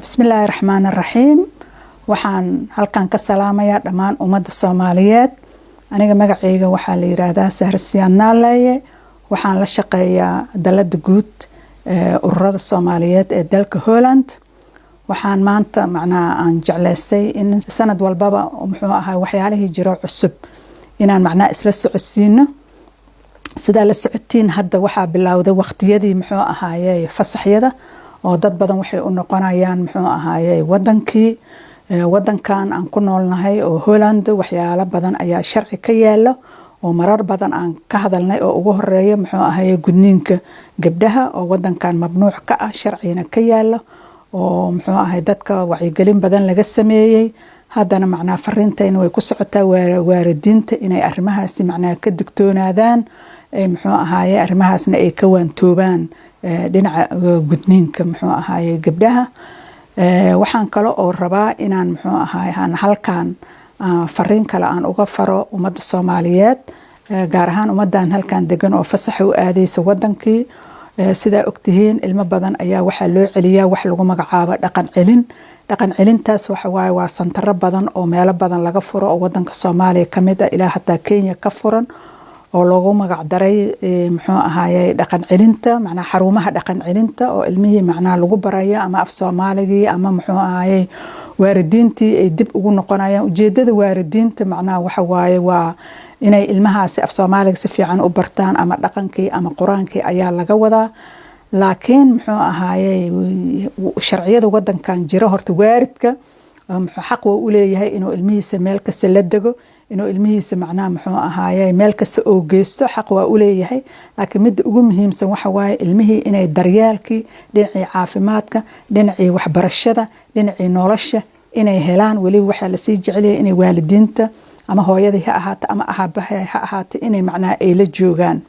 بسم الله الرحمن الرحيم. waxaan halkan ka salaamayaa dhammaan ummadda Soomaaliyeed. aniga magacayga waxaa la yiraahdaa Sahar Siyaanaaleeye. waxaan la shaqeeyaa dalada guud ururada Soomaaliyeed ee dalka Holland. waxaan maanta aan jeclaystay in sanad walbaba muxuu ahaa waxyaalihii jiro cusub inaan isla socodsiino. sida la socotiin hadda waxaa bilowday waqtiyadii muxuu ahaayay fasaxyada oo dad badan waxay u noqonayaan muxuu ahaayay wadankan aan ku noolnahay oo Holland. waxyaalo badan ayaa sharci ka yaalo oo marar badan aan ka hadalnay oo ugu horeeyo muxuu ahaayay gudniinka gabdhaha oo wadankan mamnuuc ka ah, sharcina ka yaalo oo muxuu ahaayay dadka wacyigelin badan laga sameeyay. haddana fariintayna way ku socotaa waalidiinta inay arrimahaasi ka digtoonaadaan, muxuu ahaayay arrimahaasna ay ka waantoobaan dhinaca gudniinka muxuu ahaayay gabdhaha. waxaan kale oo rabaa inaan muxuu ahaayay halkan fariin kale aan uga faro ummadda Soomaaliyeed, gaar ahaan ummadan halkan degan oo fasax u aadaysa wadankii. sida ogtihiin ilmo badan ayaa waxa loo celiyaa wax lagu magacaabo dhaqan celin. dhaqan celintaas waa santaro badan oo meelo badan laga furo oo wadanka Soomaaliya kamid ah ilaa hataa Kenya ka furan oo loogu magac daray muxuu ahaayay dhaqan celinta, xarumaha dhaqan celinta oo ilmihii lagu barayo ama af Soomaaligii ama muxuu ahaayay waalidiintii ay dib ugu noqonayaan. ujeedada waalidiinta waa inay ilmahaasi af Soomaaliga si fiican u bartaan ama dhaqankii ama quraankii ayaa laga wadaa. laakiin muxuu ahaayay sharciyada wadankan jira horta waalidka muxuu xaq u leeyahay inuu ilmihiisa meel kasta la dego, inuu ilmihiisa muxuu ahaayay meel kasta oo geysto xaq waa u leeyahay. laakiin midda ugu muhiimsan waxa ilmihii inay daryeelkii dhinacii caafimaadka, dhinacii waxbarashada, dhinacii nolosha inay helaan. weli waxa la sii jeceliyay inay waalidiinta ama hooyadii ha ahaato ama aabaha ha ahaato inay ay la joogaan.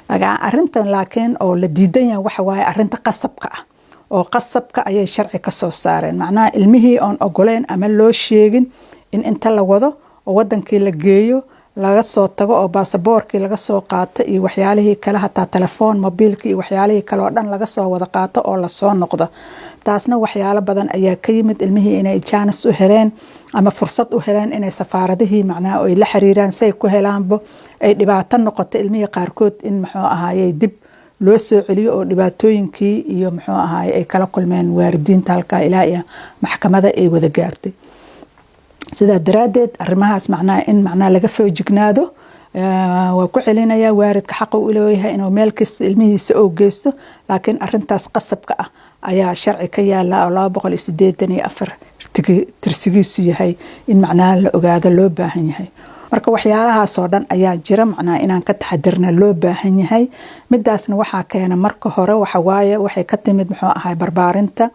arrintan laakiin oo la diidan yahay waxa arrinta qasabka ah oo qasabka ayay sharci ka soo saareen. ilmihii oon ogoleen ama loo sheegin in inta la wado oo wadankii la geeyo laga soo tago oo baasaboorkii laga soo qaato iyo waxyaalihii kale hataa telefoon mobiilkii iyo waxyaalihii kale oo dhan laga soo wada qaato oo la soo noqdo. taasna waxyaalo badan ayaa ka yimid ilmihii inay chance u heleen ama fursad u heleen inay safaaradihii ay la xiriiraan say ku helaanbo ay dhibaato noqoto ilmihii qaarkood in muxuu ahaayay dib loo soo celiyo oo dhibaatooyinkii iyo muxuu ahaayay ay kala kulmeen waalidiinta halka ilaa iyo maxkamada ay wada gaartay. sida daraadeed arrimahaas in laga foojignaado. waa ku celinaya waalidka xaq u leeyahay inuu meel kasta ilmihiisa oo geysto, laakiin arrintaas qasabka ah ayaa sharci ka yaala oo 284 tirsigiisu yahay in la ogaado loo baahan yahay. marka waxyaalahaas oo dhan ayaa jira inaan ka taxadirna loo baahan yahay. midaasna waxaa keena marka hore waxay ka timid muxuu ahaay barbaarinta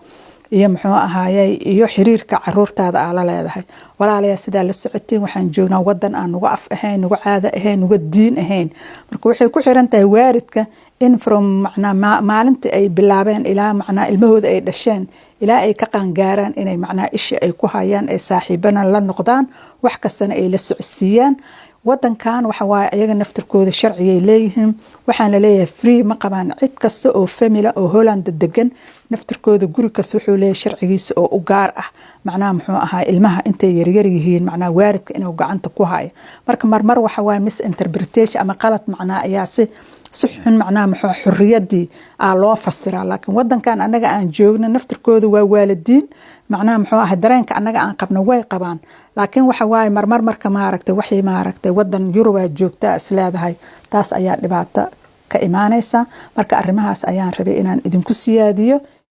iyo muxuu ahaayay iyo xiriirka caruurtaada aad la leedahay. walaalayaal sida la socotiin waxaan joognaa wadan aan ugu af ahayn, ugu caado ahayn, ugu diin ahayn. marka waxay ku xiran tahay waalidka in from maalinta ay bilaabeen ilaa ilmahooda ay dhasheen ilaa ay ka qaangaaraan inay isha ay ku hayaan ay saaxiibana la noqdaan, wax kastana ay la socodsiiyaan. wadankan ayaga naftirkooda sharciyay leeyihiin. waxaan la leeyahay free ma qabaan cid kasta oo family oo Holland degan naftirkooda guri kasta wuxuu leeyahay sharcigiisa oo u gaar ah. muxuu ahaa ilmaha intay yaryar yihiin waalidka inuu gacanta ku hayo. marka marmar misinterpretation ama qalad ayaa si xun muxuu xurriyadii loo fasiraa. laakiin wadankan anaga aan joogno naftirkooda waa waalidiin muxuu ahaa dareenka anaga aan qabno way qabaan. laakiin marmar marka waxay wadan Yurub joogta isleedahay taas ayaa dhibaato ka imaanaysa. marka arrimahaas ayaan rabay inaan idinku siyaadiyo.